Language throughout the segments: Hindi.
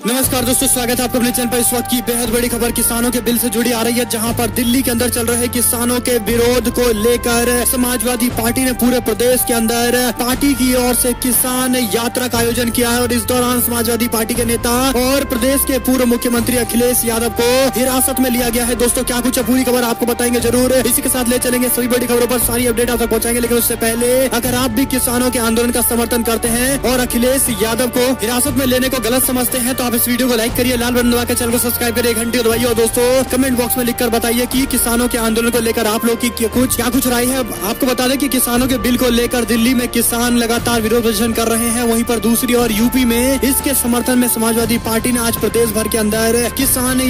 नमस्कार दोस्तों, स्वागत है आपको अपने चैनल पर। इस वक्त की बेहद बड़ी खबर किसानों के बिल से जुड़ी आ रही है, जहां पर दिल्ली के अंदर चल रहे किसानों के विरोध को लेकर समाजवादी पार्टी ने पूरे प्रदेश के अंदर पार्टी की ओर से किसान यात्रा का आयोजन किया है। और इस दौरान समाजवादी पार्टी के नेता और प्रदेश के पूर्व मुख्यमंत्री अखिलेश यादव को हिरासत में लिया गया है। दोस्तों क्या कुछ पूरी खबर आपको बताएंगे जरूर। इसी के साथ ले चलेंगे सभी बड़ी खबरों पर, सारी अपडेट आप तक पहुंचाएंगे। लेकिन उससे पहले अगर आप भी किसानों के आंदोलन का समर्थन करते हैं और अखिलेश यादव को हिरासत में लेने को गलत समझते हैं तो इस वीडियो को लाइक करिए, लाल बटन दबाकर चैनल को सब्सक्राइब करिए, घंटी दबाइए। और दोस्तों कमेंट बॉक्स में लिखकर बताइए कि किसानों के आंदोलन को लेकर आप लोग की क्या कुछ राय है। आपको बता दें कि किसानों के बिल को लेकर दिल्ली में किसान लगातार विरोध प्रदर्शन कर रहे हैं। वहीं पर दूसरी ओर यूपी में इसके समर्थन में समाजवादी पार्टी ने आज प्रदेश भर के अंदर किसान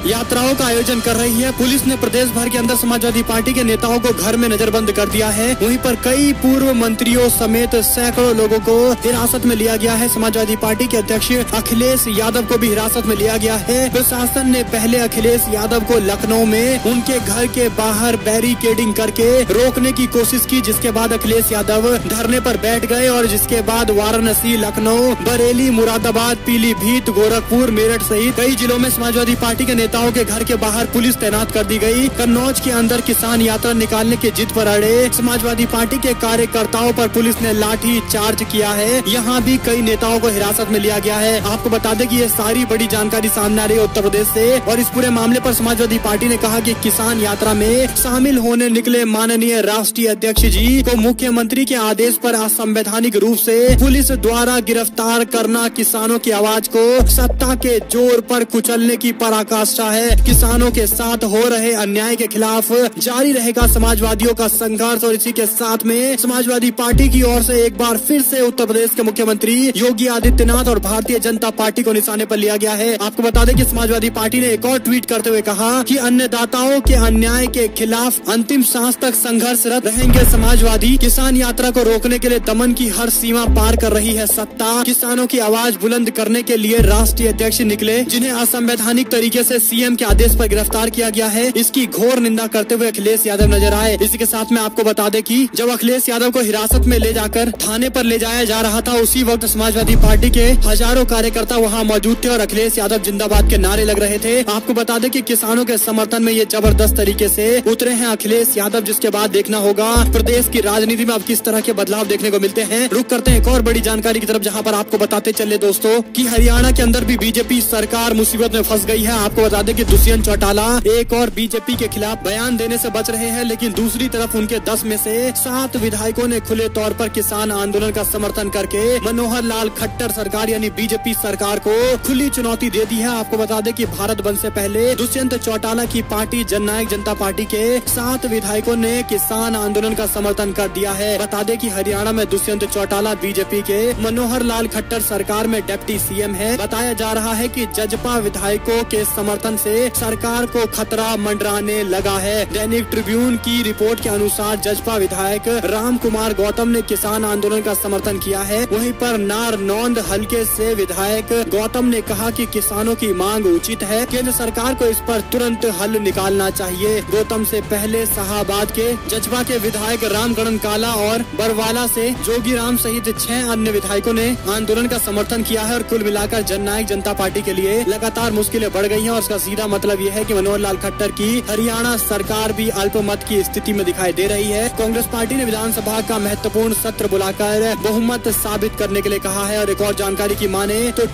यात्राओं का आयोजन कर रही है। पुलिस ने प्रदेश भर के अंदर समाजवादी पार्टी के नेताओं को घर में नजरबंद कर दिया है। वहीं पर कई पूर्व मंत्रियों समेत सैकड़ों लोगों को हिरासत में लिया गया है। समाजवादी पार्टी के अध्यक्ष अखिलेश यादव को भी हिरासत में लिया गया है। प्रशासन ने पहले अखिलेश यादव को लखनऊ में उनके घर के बाहर बैरिकेडिंग करके रोकने की कोशिश की, जिसके बाद अखिलेश यादव धरने पर बैठ गए। और जिसके बाद वाराणसी, लखनऊ, बरेली, मुरादाबाद, पीलीभीत, गोरखपुर, मेरठ सहित कई जिलों में समाजवादी पार्टी के नेताओं के घर के बाहर पुलिस तैनात कर दी गई। कन्नौज के अंदर किसान यात्रा निकालने की जिद पर अड़े समाजवादी पार्टी के कार्यकर्ताओं पर पुलिस ने लाठी चार्ज किया है। यहाँ भी कई नेताओं को हिरासत में लिया गया है। आपको बता दें कि ये सारी बड़ी जानकारी सामने आ रही है उत्तर प्रदेश से। और इस पूरे मामले पर समाजवादी पार्टी ने कहा कि किसान यात्रा में शामिल होने निकले माननीय राष्ट्रीय अध्यक्ष जी को मुख्यमंत्री के आदेश पर असंवैधानिक रूप से पुलिस द्वारा गिरफ्तार करना किसानों की आवाज को सत्ता के जोर पर कुचलने की पराकाष्ठा है। किसानों के साथ हो रहे अन्याय के खिलाफ जारी रहेगा समाजवादियों का संघर्ष। और इसी के साथ में समाजवादी पार्टी की ओर से एक बार फिर से उत्तर प्रदेश के मुख्यमंत्री योगी आदित्यनाथ और भारतीय जनता पार्टी को निशाने पर लिया गया है। आपको बता दें कि समाजवादी पार्टी ने एक और ट्वीट करते हुए कहा कि अन्नदाताओं के अन्याय के खिलाफ अंतिम सांस तक संघर्षरत रहेंगे समाजवादी। किसान यात्रा को रोकने के लिए दमन की हर सीमा पार कर रही है सत्ता। किसानों की आवाज बुलंद करने के लिए राष्ट्रीय अध्यक्ष निकले, जिन्हें असंवैधानिक तरीके से सीएम के आदेश पर गिरफ्तार किया गया है। इसकी घोर निंदा करते हुए अखिलेश यादव नजर आए। इसी के साथ में आपको बता दें कि जब अखिलेश यादव को हिरासत में ले जाकर थाने पर ले जाया जा रहा था, उसी वक्त समाजवादी पार्टी के हजारों कार्यकर्ता वहां मौजूद थे और अखिलेश यादव जिंदाबाद के नारे लग रहे थे। आपको बता दें कि किसानों के समर्थन में ये जबरदस्त तरीके से उतरे हैं अखिलेश यादव, जिसके बाद देखना होगा प्रदेश की राजनीति में अब किस तरह के बदलाव देखने को मिलते हैं। रुक करते हैं एक और बड़ी जानकारी की तरफ, जहां पर आपको बताते चले दोस्तों कि हरियाणा के अंदर भी बीजेपी सरकार मुसीबत में फंस गई है। आपको बता दें कि दुष्यंत चौटाला एक और बीजेपी के खिलाफ बयान देने से बच रहे हैं, लेकिन दूसरी तरफ उनके 10 में से 7 विधायकों ने खुले तौर पर किसान आंदोलन का समर्थन करके मनोहर लाल खट्टर सरकार यानी बीजेपी सरकार को खुली चुनौती दे दी है। आपको बता दें कि भारत बंद से पहले दुष्यंत चौटाला की पार्टी जननायक जनता पार्टी के 7 विधायकों ने किसान आंदोलन का समर्थन कर दिया है। बता दें कि हरियाणा में दुष्यंत चौटाला बीजेपी के, मनोहर लाल खट्टर सरकार में डिप्टी सीएम है। बताया जा रहा है कि जजपा विधायकों के समर्थन से सरकार को खतरा मंडराने लगा है। दैनिक ट्रिब्यून की रिपोर्ट के अनुसार जजपा विधायक राम कुमार गौतम ने किसान आंदोलन का समर्थन किया है। वहीं पर नारनौंद हल्के से विधायक गौतम ने कहा कि किसानों की मांग उचित है, केंद्र सरकार को इस पर तुरंत हल निकालना चाहिए। गौतम से पहले शाहाबाद के जजपा के विधायक रामगढ़न काला और बरवाला से जोगीराम सहित 6 अन्य विधायकों ने आंदोलन का समर्थन किया है। और कुल मिलाकर जननायक जनता पार्टी के लिए लगातार मुश्किलें बढ़ गई हैं। और इसका सीधा मतलब यह है कि मनोहर लाल खट्टर की हरियाणा सरकार भी अल्पमत की स्थिति में दिखाई दे रही है। कांग्रेस पार्टी ने विधानसभा का महत्वपूर्ण सत्र बुलाकर बहुमत साबित करने के लिए कहा है। और एक और जानकारी की माने तो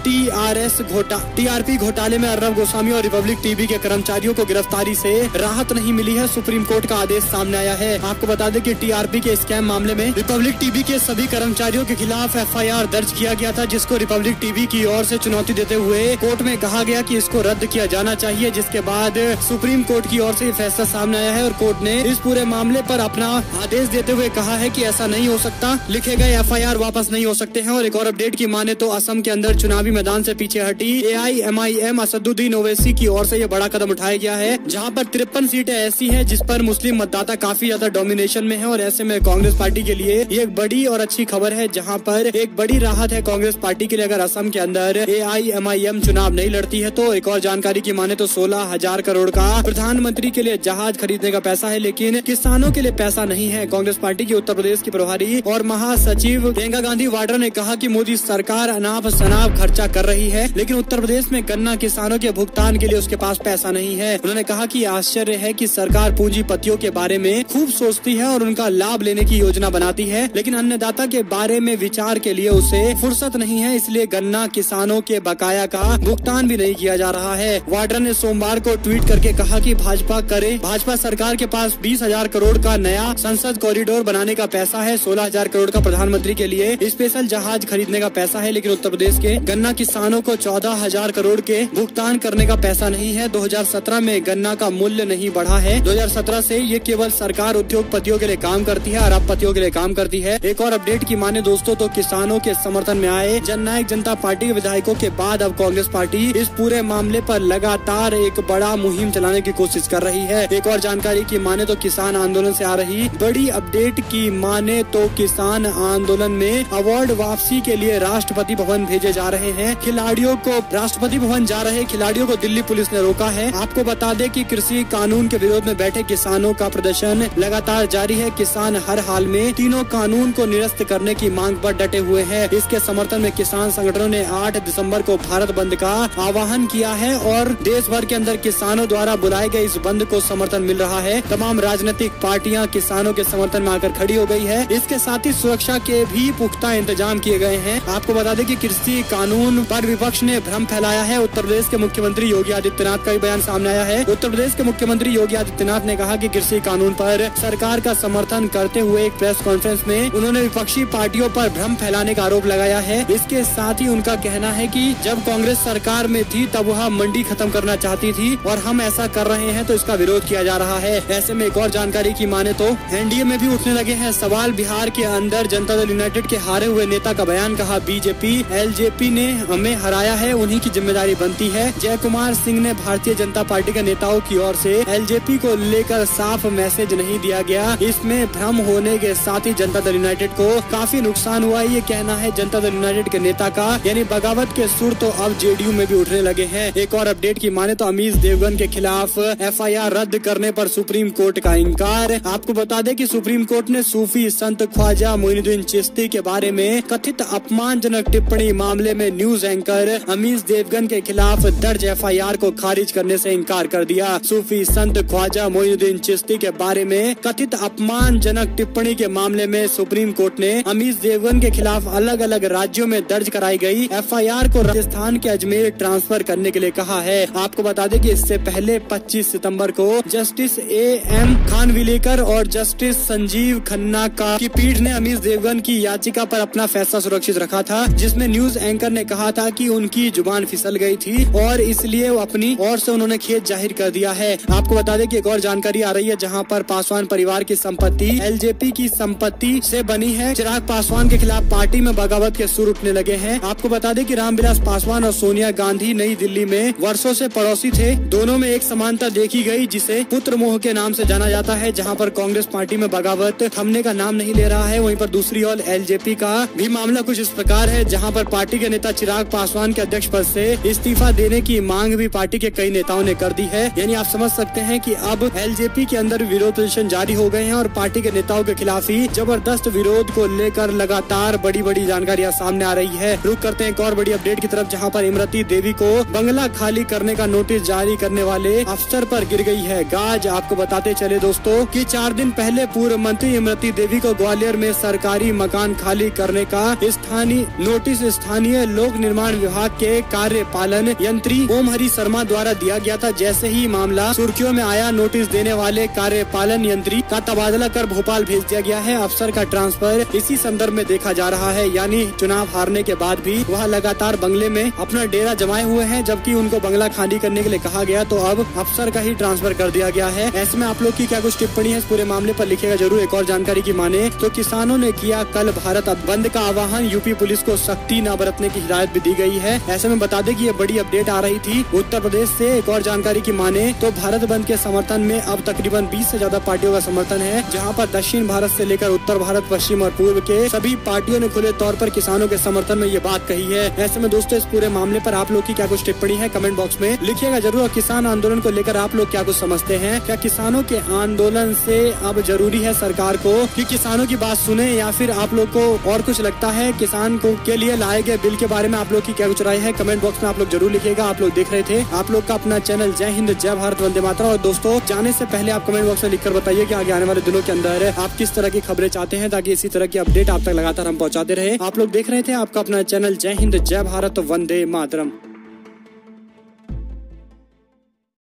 टीआरपी घोटाले में अर्नब गोस्वामी और रिपब्लिक टीवी के कर्मचारियों को गिरफ्तारी से राहत नहीं मिली है। सुप्रीम कोर्ट का आदेश सामने आया है। आपको बता दें कि टीआरपी के स्कैम मामले में रिपब्लिक टीवी के सभी कर्मचारियों के खिलाफ एफआईआर दर्ज किया गया था, जिसको रिपब्लिक टीवी की ओर से चुनौती देते हुए कोर्ट में कहा गया कि इसको रद्द किया जाना चाहिए। जिसके बाद सुप्रीम कोर्ट की ओर से फैसला सामने आया है और कोर्ट ने इस पूरे मामले पर अपना आदेश देते हुए कहा है कि ऐसा नहीं हो सकता, लिखे गए एफआईआर वापस नहीं हो सकते हैं। और एक और अपडेट की माने तो असम के अंदर चुनावी मैदान से पीछे हटी AIMIM असदुद्दीन ओवैसी की ओर से ये बड़ा कदम उठाया गया है, जहां पर 53 सीटें ऐसी हैं जिस पर मुस्लिम मतदाता काफी ज्यादा डोमिनेशन में है। और ऐसे में कांग्रेस पार्टी के लिए ये एक बड़ी और अच्छी खबर है, जहां पर एक बड़ी राहत है कांग्रेस पार्टी के लिए अगर असम के अंदर AIMIM चुनाव नहीं लड़ती है तो। एक और जानकारी की माने तो 16,000 करोड़ का प्रधानमंत्री के लिए जहाज खरीदने का पैसा है, लेकिन किसानों के लिए पैसा नहीं है। कांग्रेस पार्टी की उत्तर प्रदेश की प्रभारी और महासचिव प्रियंका गांधी वाड्रा ने कहा कि मोदी सरकार अनाप शनाप खर्चा कर रही रही है, लेकिन उत्तर प्रदेश में गन्ना किसानों के भुगतान के लिए उसके पास पैसा नहीं है। उन्होंने कहा कि आश्चर्य है कि सरकार पूंजीपतियों के बारे में खूब सोचती है और उनका लाभ लेने की योजना बनाती है, लेकिन अन्नदाता के बारे में विचार के लिए उसे फुर्सत नहीं है, इसलिए गन्ना किसानों के बकाया का भुगतान भी नहीं किया जा रहा है। वाड्रा ने सोमवार को ट्वीट करके कहा कि भाजपा सरकार के पास 20,000 करोड़ का नया संसद कॉरिडोर बनाने का पैसा है, 16,000 करोड़ का प्रधानमंत्री के लिए स्पेशल जहाज खरीदने का पैसा है, लेकिन उत्तर प्रदेश के गन्ना किसानों को 14,000 करोड़ के भुगतान करने का पैसा नहीं है। 2017 में गन्ना का मूल्य नहीं बढ़ा है। 2017 से ये केवल सरकार उद्योगपतियों के लिए काम करती है, अरबपतियों के लिए काम करती है। एक और अपडेट की माने दोस्तों तो किसानों के समर्थन में आए जननायक जनता पार्टी के विधायकों के बाद अब कांग्रेस पार्टी इस पूरे मामले पर लगातार एक बड़ा मुहिम चलाने की कोशिश कर रही है। एक और जानकारी की माने तो किसान आंदोलन से आ रही बड़ी अपडेट की माने तो किसान आंदोलन में अवार्ड वापसी के लिए राष्ट्रपति भवन भेजे जा रहे हैं। खिलाड़ियों को राष्ट्रपति भवन जा रहे खिलाड़ियों को दिल्ली पुलिस ने रोका है। आपको बता दें कि कृषि कानून के विरोध में बैठे किसानों का प्रदर्शन लगातार जारी है। किसान हर हाल में तीनों कानून को निरस्त करने की मांग पर डटे हुए हैं। इसके समर्थन में किसान संगठनों ने 8 दिसंबर को भारत बंद का आह्वान किया है और देश भर के अंदर किसानों द्वारा बुलाए गए इस बंद को समर्थन मिल रहा है। तमाम राजनीतिक पार्टियां किसानों के समर्थन में आकर खड़ी हो गई है। इसके साथ ही सुरक्षा के भी पुख्ता इंतजाम किए गए हैं। आपको बता दें कि कृषि कानून पर विपक्ष ने भ्रम फैलाया है। उत्तर प्रदेश के मुख्यमंत्री योगी आदित्यनाथ का भी बयान सामने आया है। उत्तर प्रदेश के मुख्यमंत्री योगी आदित्यनाथ ने कहा कि कृषि कानून पर सरकार का समर्थन करते हुए एक प्रेस कॉन्फ्रेंस में उन्होंने विपक्षी पार्टियों पर भ्रम फैलाने का आरोप लगाया है। इसके साथ ही उनका कहना है कि जब कांग्रेस सरकार में थी तब वह मंडी खत्म करना चाहती थी और हम ऐसा कर रहे हैं तो इसका विरोध किया जा रहा है। ऐसे में एक और जानकारी की माने तो एनडीए में भी उठने लगे हैं सवाल। बिहार के अंदर जनता दल यूनाइटेड के हारे हुए नेता का बयान, कहा बीजेपी एलजेपी ने हमें हराया है, उन्हीं की जिम्मेदारी बनती है। जय कुमार सिंह ने भारतीय जनता पार्टी के नेताओं की ओर से एलजेपी को लेकर साफ मैसेज नहीं दिया गया। इसमें भ्रम होने के साथ ही जनता दल यूनाइटेड को काफी नुकसान हुआ। ये कहना है जनता दल यूनाइटेड के नेता का, यानी बगावत के सुर तो अब जेडीयू में भी उठने लगे हैं। एक और अपडेट की माने तो अमीश देवगन के खिलाफ एफआईआर रद्द करने पर सुप्रीम कोर्ट का इंकार। आपको बता दें कि सुप्रीम कोर्ट ने सूफी संत ख्वाजा मोइनुद्दीन चिश्ती के बारे में कथित अपमानजनक टिप्पणी मामले में न्यूज एंकर अमीश देवगन के खिलाफ दर्ज एफआईआर को खारिज करने से इंकार कर दिया। सूफी संत ख्वाजा मोइनुद्दीन चिश्ती के बारे में कथित अपमानजनक टिप्पणी के मामले में सुप्रीम कोर्ट ने अमीश देवगन के खिलाफ अलग अलग राज्यों में दर्ज कराई गई एफआईआर को राजस्थान के अजमेर ट्रांसफर करने के लिए कहा है। आपको बता दें कि इससे पहले 25 सितंबर को जस्टिस एएम खानविलकर और जस्टिस संजीव खन्ना की पीठ ने अमीश देवगन की याचिका पर अपना फैसला सुरक्षित रखा था, जिसमें न्यूज एंकर ने कहा था कि उनकी जुबान फिसल गई थी और इसलिए वो अपनी ओर से उन्होंने खेद जाहिर कर दिया है। आपको बता दें कि एक और जानकारी आ रही है जहां पर पासवान परिवार की संपत्ति एलजेपी की संपत्ति से बनी है। चिराग पासवान के खिलाफ पार्टी में बगावत के सुर उठने लगे हैं। आपको बता दें कि रामविलास पासवान और सोनिया गांधी नई दिल्ली में वर्षों से पड़ोसी थे। दोनों में एक समानता देखी गई जिसे पुत्र मोह के नाम से जाना जाता है। जहां पर कांग्रेस पार्टी में बगावत थमने का नाम नहीं ले रहा है, वहीं पर दूसरी ओर एलजेपी का भी मामला कुछ इस प्रकार है, जहां पर पार्टी के नेता चिराग पासवान के अध्यक्ष पद से इस्तीफा देने की मांग भी पार्टी के कई नेताओं ने कर दी है। यानी आप समझ सकते हैं कि अब एलजेपी के अंदर विरोध प्रदर्शन जारी हो गए हैं और पार्टी के नेताओं के खिलाफ ही जबरदस्त विरोध को लेकर लगातार बड़ी बड़ी जानकारियां सामने आ रही है। रुक करते हैं एक और बड़ी अपडेट की तरफ, जहां पर इमरती देवी को बंगला खाली करने का नोटिस जारी करने वाले अफसर पर गिर गई है गाज। आपको बताते चले दोस्तों कि 4 दिन पहले पूर्व मंत्री इमरती देवी को ग्वालियर में सरकारी मकान खाली करने का स्थानीय लोक निर्माण विभाग के कार्यपालन यंत्री ओम हरि शर्मा द्वारा दिया गया था। जैसे ही मामला सुर्खियों में आया, नोटिस देने वाले कार्यपालन यंत्री का तबादला कर भोपाल भेज दिया गया है। अफसर का ट्रांसफर इसी संदर्भ में देखा जा रहा है, यानी चुनाव हारने के बाद भी वह लगातार बंगले में अपना डेरा जमाए हुए हैं, जबकि उनको बंगला खाली करने के लिए कहा गया तो अब अफसर का ही ट्रांसफर कर दिया गया है। ऐसे में आप लोग की क्या कुछ टिप्पणी है इस पूरे मामले पर, लिखेगा जरूर। एक और जानकारी की माने तो किसानों ने किया कल भारत बंद का आह्वान, यूपी पुलिस को सख्ती न बरतने की हिदायत भी दी गई है। ऐसे में बता दें कि ये बड़ी अपडेट आ रही थी उत्तर प्रदेश से। एक और जानकारी की माने तो भारत बंद के समर्थन में अब तकरीबन 20 से ज्यादा पार्टियों का समर्थन है, जहां पर दक्षिण भारत से लेकर उत्तर भारत, पश्चिम और पूर्व के सभी पार्टियों ने खुले तौर पर किसानों के समर्थन में ये बात कही है। ऐसे में दोस्तों इस पूरे मामले पर आप लोग की क्या कुछ टिप्पणी है, कमेंट बॉक्स में लिखिएगा जरूर। और किसान आंदोलन को लेकर आप लोग क्या कुछ समझते हैं? क्या किसानों के आंदोलन से अब जरूरी है सरकार को कि किसानों की बात सुने, या फिर आप लोग को और कुछ लगता है किसान को के लिए लाए गए बिल के बारे में आप लोग की आपकी क्या कुछ राय है कमेंट बॉक्स में आप लोग जरूर लिखिएगा। आप लोग देख रहे थे आप लोग का अपना चैनल जय हिंद जय भारत वंदे मातरम। और दोस्तों जाने से पहले आप कमेंट बॉक्स में लिखकर बताइए कि आगे आने वाले दिनों के अंदर आप किस तरह की खबरें चाहते हैं, ताकि इसी तरह की अपडेट आप तक लगातार हम पहुंचाते रहे। आप लोग देख रहे थे आपका अपना चैनल जय हिंद जय भारत वंदे मातरम।